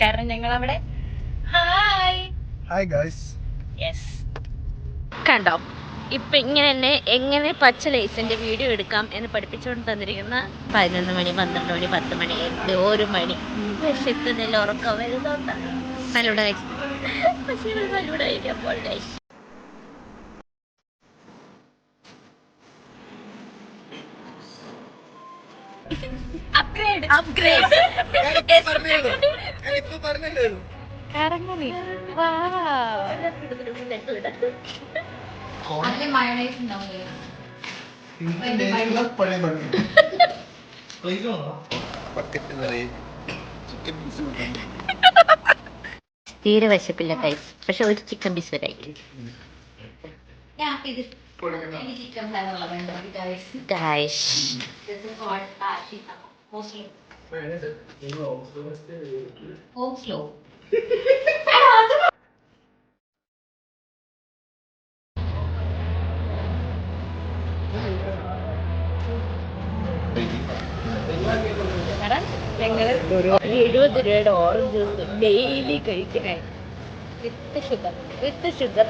കാരണം ഞങ്ങൾ അവിടെ ഹായ് ഗൈസ് യെസ് കണ്ടോ. ഇപ്പം ഇങ്ങനെ തന്നെ എങ്ങനെ പച്ച ലൈസിൻ്റെ വീഡിയോ എടുക്കാം എന്ന് പഠിപ്പിച്ചുകൊണ്ട് തന്നിരിക്കുന്ന 11 മണി 12 മണി 10 മണി 1 മണി വിശക്കുന്നില്ല, ഉറക്കം വരുന്നുണ്ട്. ഫലൂഡ കഴിച്ചു. പക്ഷേ ഫലൂഡ കഴിക്കുമ്പോൾ തീരെ വിശപ്പില്ല ഗൈസ്, പക്ഷെ ഒരു ചിക്കൻ പീസ് വരായി. ഞങ്ങള് 70 രൂപയുടെ ഓറഞ്ച് ജ്യൂസ് ഡെയിലി കഴിക്കണേ, വിത്ത് ഷുഗർ.